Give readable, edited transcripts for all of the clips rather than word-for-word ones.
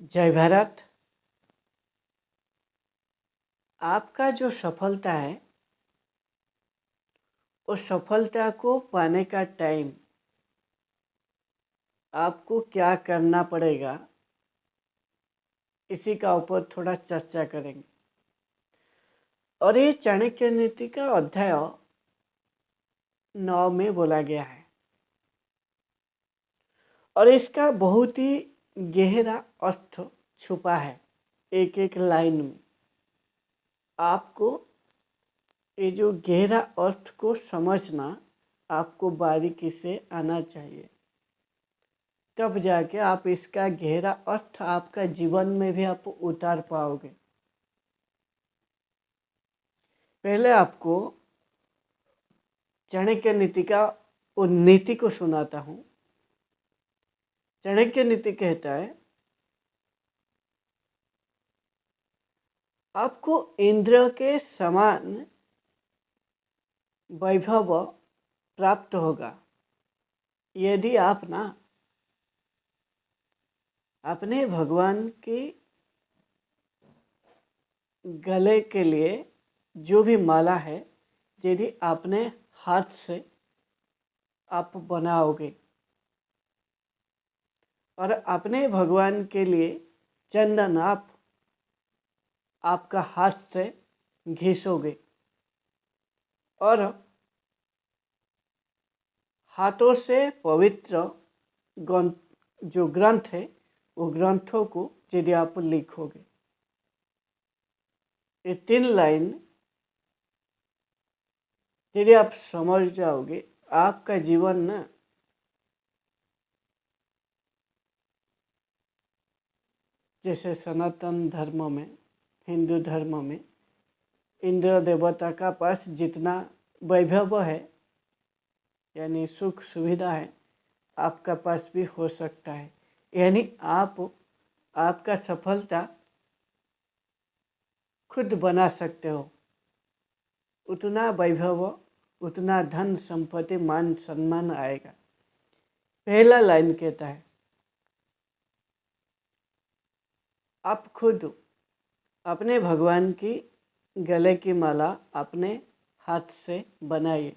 जय भारत। आपका जो सफलता है उस सफलता को पाने का टाइम आपको क्या करना पड़ेगा, इसी का ऊपर थोड़ा चर्चा करेंगे। और ये चाणक्य नीति का अध्याय 9 में बोला गया है और इसका बहुत ही गहरा अर्थ छुपा है एक एक लाइन में। आपको ये जो गहरा अर्थ को समझना आपको बारीकी से आना चाहिए, तब जाके आप इसका गहरा अर्थ आपका जीवन में भी आप उतार पाओगे। पहले आपको चाणक्य नीति का वो नीति को सुनाता हूँ। चाणक्य नीति कहता है आपको इंद्र के समान वैभव प्राप्त होगा यदि आप ना अपने भगवान के गले के लिए जो भी माला है, यदि आपने हाथ से आप बनाओगे और अपने भगवान के लिए चंदन आपका हाथ से घिसोगे और हाथों से पवित्र जो ग्रंथ है वो ग्रंथों को यदि आप लिखोगे, ये 3 लाइन यदि आप समझ जाओगे, आपका जीवन ना जैसे सनातन धर्म में, हिंदू धर्म में इंद्र देवता का पास जितना वैभव है यानी सुख सुविधा है, आपका पास भी हो सकता है। यानी आपका सफलता खुद बना सकते हो। उतना वैभव, उतना धन संपत्ति मान सम्मान आएगा। पहला लाइन कहता है आप खुद अपने भगवान की गले की माला अपने हाथ से बनाइए।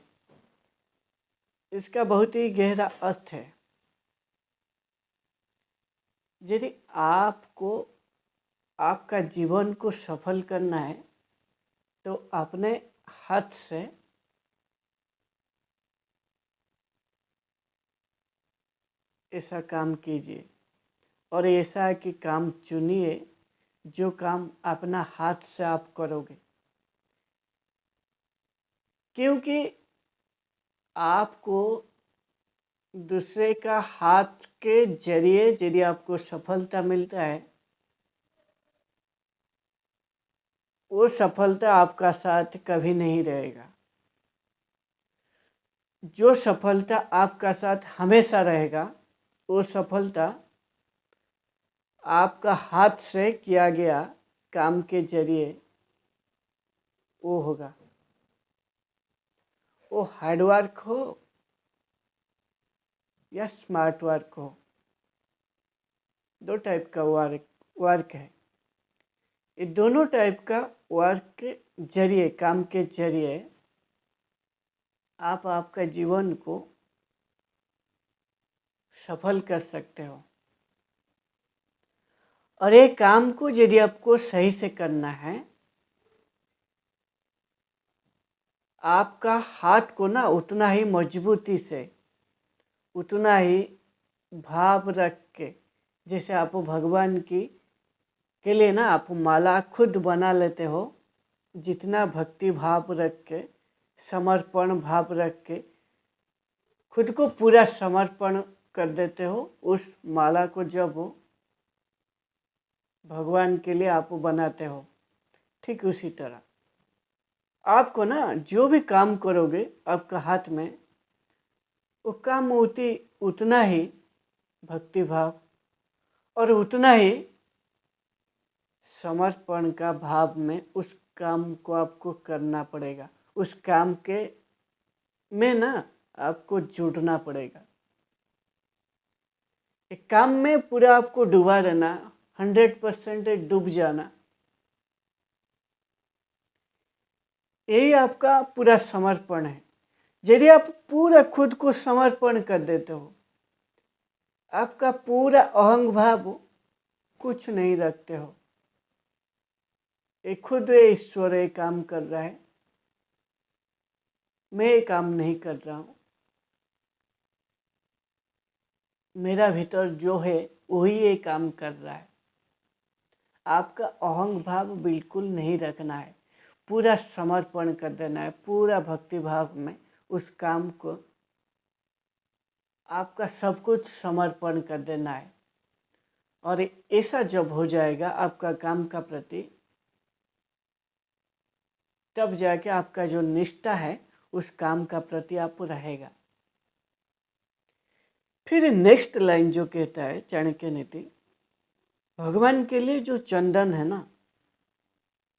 इसका बहुत ही गहरा अर्थ है। यदि आपको आपका जीवन को सफल करना है तो अपने हाथ से ऐसा काम कीजिए और ऐसा कि काम चुनिए जो काम अपना हाथ से आप करोगे, क्योंकि आपको दूसरे का हाथ के जरिए यदि आपको सफलता मिलता है, वो सफलता आपका साथ कभी नहीं रहेगा। जो सफलता आपका साथ हमेशा रहेगा वो सफलता आपका हाथ से किया गया काम के जरिए वो होगा। वो हार्डवर्क हो या स्मार्ट वर्क हो, 2 टाइप का वर्क है। ये दोनों टाइप का वर्क के जरिए, काम के जरिए आप आपका जीवन को सफल कर सकते हो। और ये काम को यदि आपको सही से करना है, आपका हाथ को ना उतना ही मजबूती से, उतना ही भाव रख के, जैसे आप भगवान की के लिए ना आप माला खुद बना लेते हो, जितना भक्ति भाव रख के, समर्पण भाव रख के खुद को पूरा समर्पण कर देते हो, उस माला को जब भगवान के लिए आप बनाते हो, ठीक उसी तरह आपको ना जो भी काम करोगे आपका हाथ में, वो काम उतना ही भक्ति भाव और उतना ही समर्पण का भाव में उस काम को आपको करना पड़ेगा। उस काम के में ना आपको जुड़ना पड़ेगा। एक काम में पूरा आपको डूबा रहना, 100% डूब जाना, यही आपका पूरा समर्पण है। यदि आप पूरा खुद को समर्पण कर देते हो, आपका पूरा अहंग भाव कुछ नहीं रखते हो, ये खुद ईश्वर ये काम कर रहा है, मैं ये काम नहीं कर रहा हूँ, मेरा भीतर जो है वही ये काम कर रहा है। आपका अहंग भाव बिल्कुल नहीं रखना है, पूरा समर्पण कर देना है, पूरा भक्ति भाव में उस काम को आपका सब कुछ समर्पण कर देना है। और ऐसा जब हो जाएगा आपका काम का प्रति, तब जाके आपका जो निष्ठा है उस काम का प्रति आप रहेगा। फिर नेक्स्ट लाइन जो कहता है चाणक्य नीति, भगवान के लिए जो चंदन है ना,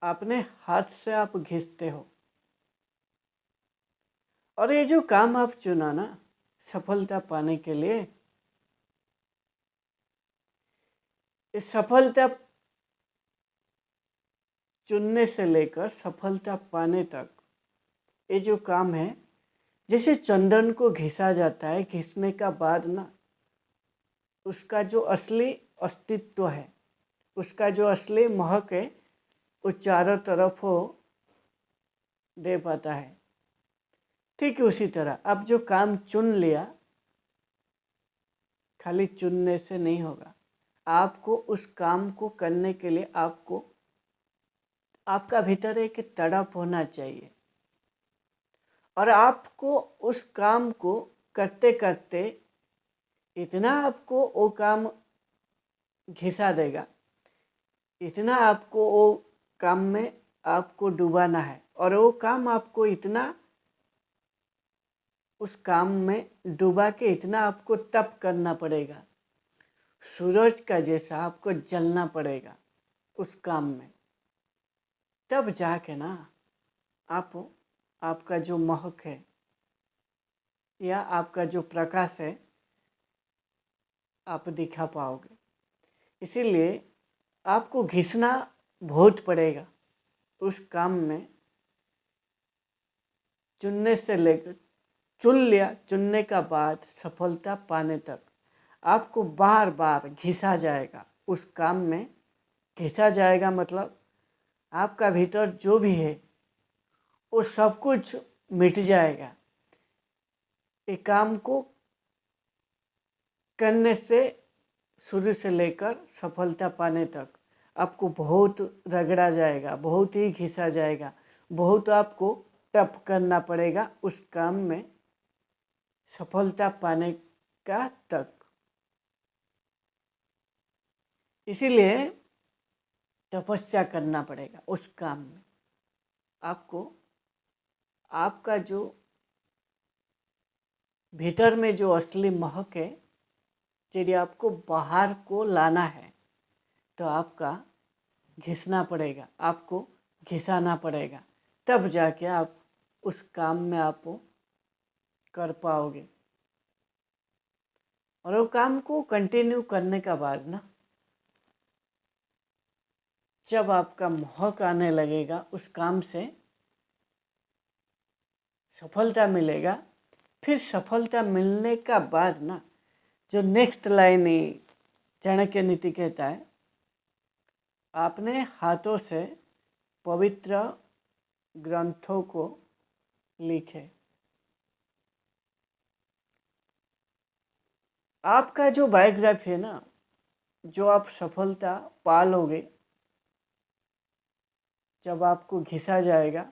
अपने हाथ से आप घिसते हो, और ये जो काम आप चुना ना सफलता पाने के लिए, इस सफलता चुनने से लेकर सफलता पाने तक ये जो काम है, जैसे चंदन को घिसा जाता है, घिसने का बाद ना उसका जो असली अस्तित्व है, उसका जो असली महक है, वो चारों तरफ हो दे पाता है। ठीक उसी तरह अब जो काम चुन लिया, खाली चुनने से नहीं होगा, आपको उस काम को करने के लिए आपको आपका भीतर एक तड़प होना चाहिए, और आपको उस काम को करते करते इतना आपको वो काम घिसा देगा, इतना आपको वो काम में आपको डुबाना है, और वो काम आपको इतना उस काम में डुबा के इतना आपको तप करना पड़ेगा, सूरज का जैसा आपको जलना पड़ेगा उस काम में, तब जाके ना आपका जो महक है या आपका जो प्रकाश है आप दिखा पाओगे। इसीलिए आपको घिसना बहुत पड़ेगा उस काम में, चुनने से लेकर चुन लिया, चुनने का बाद सफलता पाने तक आपको बार बार घिसा जाएगा उस काम में। घिसा जाएगा मतलब आपका भीतर जो भी है वो सब कुछ मिट जाएगा। एक काम को करने से शुरू से लेकर सफलता पाने तक आपको बहुत रगड़ा जाएगा, बहुत ही घिसा जाएगा, बहुत आपको तप करना पड़ेगा उस काम में सफलता पाने का तक। इसीलिए तपस्या करना पड़ेगा उस काम में। आपको आपका जो भीतर में जो असली महक है, यदि आपको बाहर को लाना है तो आपका घिसना पड़ेगा, आपको घिसाना पड़ेगा, तब जाके आप उस काम में आप कर पाओगे। और वो काम को कंटिन्यू करने का बाद ना, जब आपका महक आने लगेगा उस काम से, सफलता मिलेगा। फिर सफलता मिलने का बाद ना जो नेक्स्ट लाइन चाणक्य नीति कहता है, आपने हाथों से पवित्र ग्रंथों को लिखे। आपका जो बायोग्राफी है ना, जो आप सफलता पालोगे, जब आपको घिसा जाएगा,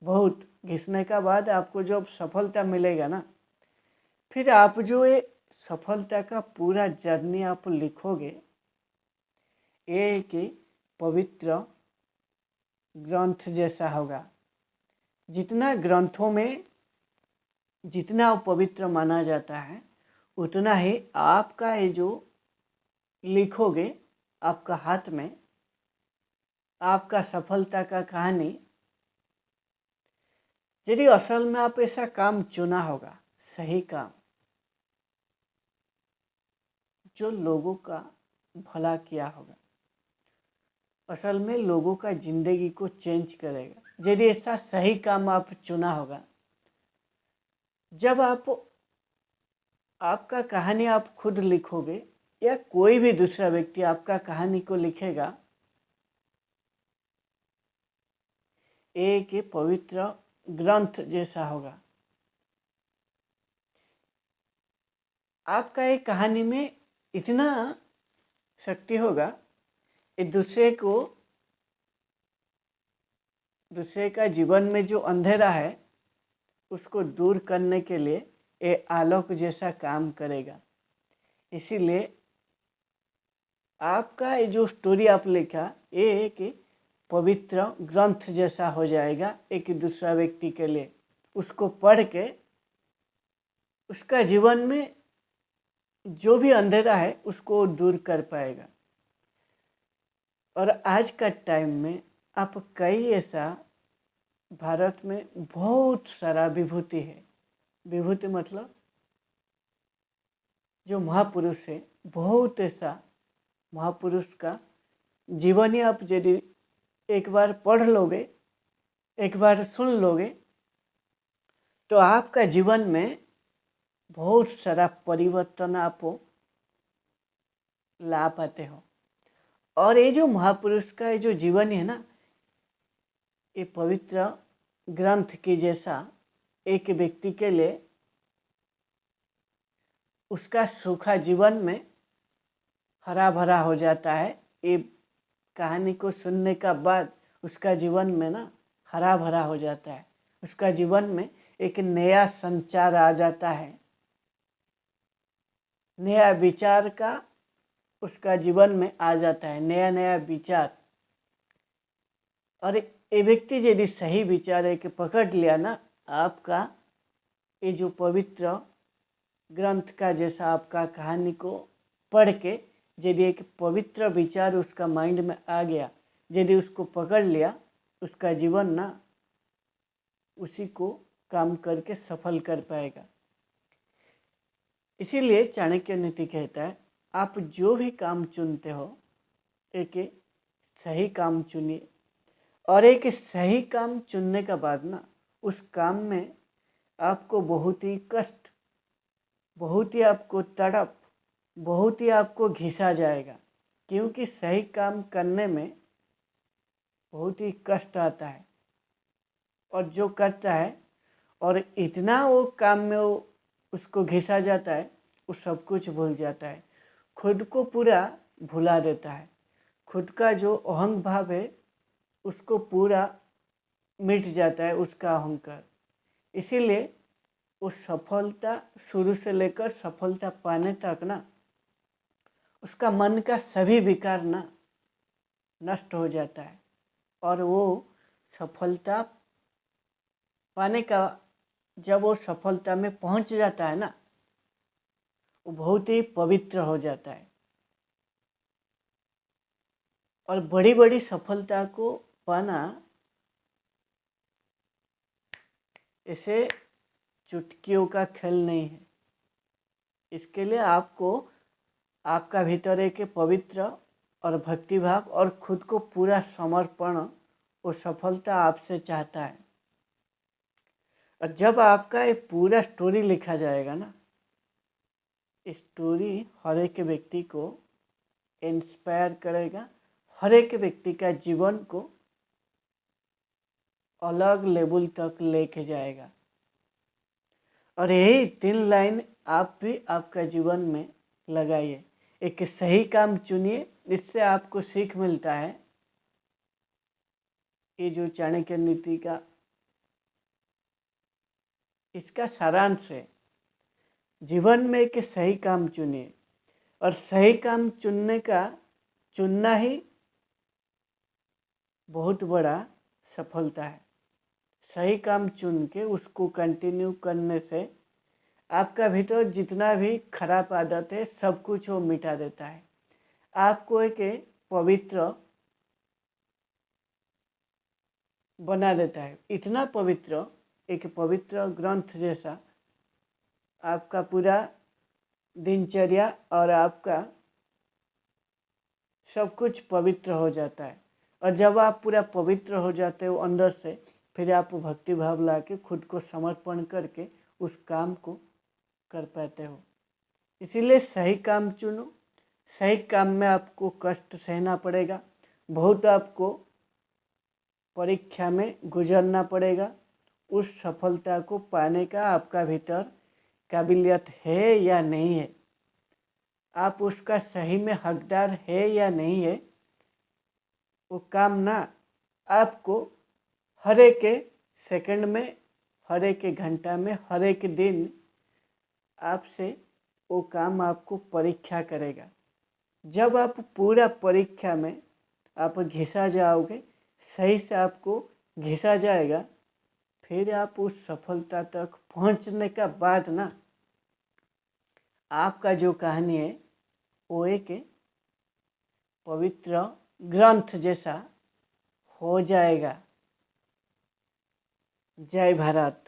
बहुत घिसने का बाद आपको जब सफलता मिलेगा ना, फिर आप जो ये सफलता का पूरा जर्नी आप लिखोगे, ये कि पवित्र ग्रंथ जैसा होगा। जितना ग्रंथों में जितना पवित्र माना जाता है, उतना ही आपका ये जो लिखोगे आपका हाथ में, आपका सफलता का कहानी, यदि असल में आप ऐसा काम चुना होगा, सही काम, जो लोगों का भला किया होगा, असल में लोगों का जिंदगी को चेंज करेगा यदि ऐसा सही काम आप चुना होगा। जब आपका कहानी आप खुद लिखोगे या कोई भी दूसरा व्यक्ति आपका कहानी को लिखेगा, एक पवित्र ग्रंथ जैसा होगा। आपका एक कहानी में इतना शक्ति होगा, एक दूसरे का जीवन में जो अंधेरा है उसको दूर करने के लिए ये आलोक जैसा काम करेगा। इसीलिए आपका ये जो स्टोरी आप लिखा ये एक पवित्र ग्रंथ जैसा हो जाएगा एक दूसरा व्यक्ति के लिए। उसको पढ़ के उसका जीवन में जो भी अंधेरा है उसको दूर कर पाएगा। और आज का टाइम में आप कई ऐसा भारत में बहुत सारा विभूति है। विभूति मतलब जो महापुरुष है, बहुत ऐसा महापुरुष का जीवन ही आप यदि एक बार पढ़ लोगे, एक बार सुन लोगे, तो आपका जीवन में बहुत सारा परिवर्तन आप ला पाते हो। और ये जो महापुरुष का ये जो जीवन है ना, ये पवित्र ग्रंथ की जैसा एक व्यक्ति के लिए उसका सूखा जीवन में हरा भरा हो जाता है। ये कहानी को सुनने का बाद उसका जीवन में ना हरा भरा हो जाता है। उसका जीवन में एक नया संचार आ जाता है, नया विचार का उसका जीवन में आ जाता है, नया नया विचार। और ये व्यक्ति यदि सही विचार है कि पकड़ लिया ना, आपका ये जो पवित्र ग्रंथ का जैसा आपका कहानी को पढ़ के यदि एक पवित्र विचार उसका माइंड में आ गया, यदि उसको पकड़ लिया, उसका जीवन ना उसी को काम करके सफल कर पाएगा। इसीलिए चाणक्य नीति कहता है आप जो भी काम चुनते हो एक सही काम चुनिए। और एक सही काम चुनने के बाद ना उस काम में आपको बहुत ही कष्ट, बहुत ही आपको तड़प, बहुत ही आपको घिसा जाएगा, क्योंकि सही काम करने में बहुत ही कष्ट आता है। और जो करता है और इतना वो काम में वो उसको घिसा जाता है, वो सब कुछ भूल जाता है, खुद को पूरा भुला देता है। खुद का जो अहंग भाव है उसको पूरा मिट जाता है, उसका अहंकार। इसीलिए वो सफलता शुरू से लेकर सफलता पाने तक ना उसका मन का सभी विकार ना नष्ट हो जाता है। और वो सफलता पाने का जब वो सफलता में पहुंच जाता है ना, वो बहुत ही पवित्र हो जाता है। और बड़ी बड़ी सफलता को पाना इसे चुटकियों का खेल नहीं है। इसके लिए आपको आपका भीतर एक पवित्र और भक्तिभाव और खुद को पूरा समर्पण वो सफलता आपसे चाहता है। और जब आपका ये पूरा स्टोरी लिखा जाएगा ना, स्टोरी हर एक व्यक्ति को इंस्पायर करेगा, हर एक व्यक्ति का जीवन को अलग लेवल तक लेके जाएगा। और यही 3 लाइन आप भी आपका जीवन में लगाइए। एक सही काम चुनिए, जिससे आपको सीख मिलता है। ये जो चाणक्य नीति का इसका सारांश है, जीवन में एक सही काम चुनिए। और सही काम चुनना ही बहुत बड़ा सफलता है। सही काम चुन के उसको कंटिन्यू करने से आपका भीतर जितना भी खराब आदत है सब कुछ वो मिटा देता है। आपको एक पवित्र बना देता है, इतना पवित्र, एक पवित्र ग्रंथ जैसा आपका पूरा दिनचर्या और आपका सब कुछ पवित्र हो जाता है। और जब आप पूरा पवित्र हो जाते हो अंदर से, फिर आप भक्ति भाव ला के खुद को समर्पण करके उस काम को कर पाते हो। इसीलिए सही काम चुनो। सही काम में आपको कष्ट सहना पड़ेगा, बहुत आपको परीक्षा में गुजरना पड़ेगा। उस सफलता को पाने का आपका भीतर काबिलियत है या नहीं है, आप उसका सही में हकदार है या नहीं है, वो काम ना आपको हर एक सेकंड में, हर एक घंटा में, हर एक दिन आपसे वो काम आपको परीक्षा करेगा। जब आप पूरा परीक्षा में आप घिसा जाओगे, सही से आपको घिसा जाएगा, फिर आप उस सफलता तक पहुंचने का बाद ना आपका जो कहानी है वो एक पवित्र ग्रंथ जैसा हो जाएगा। जय भारत।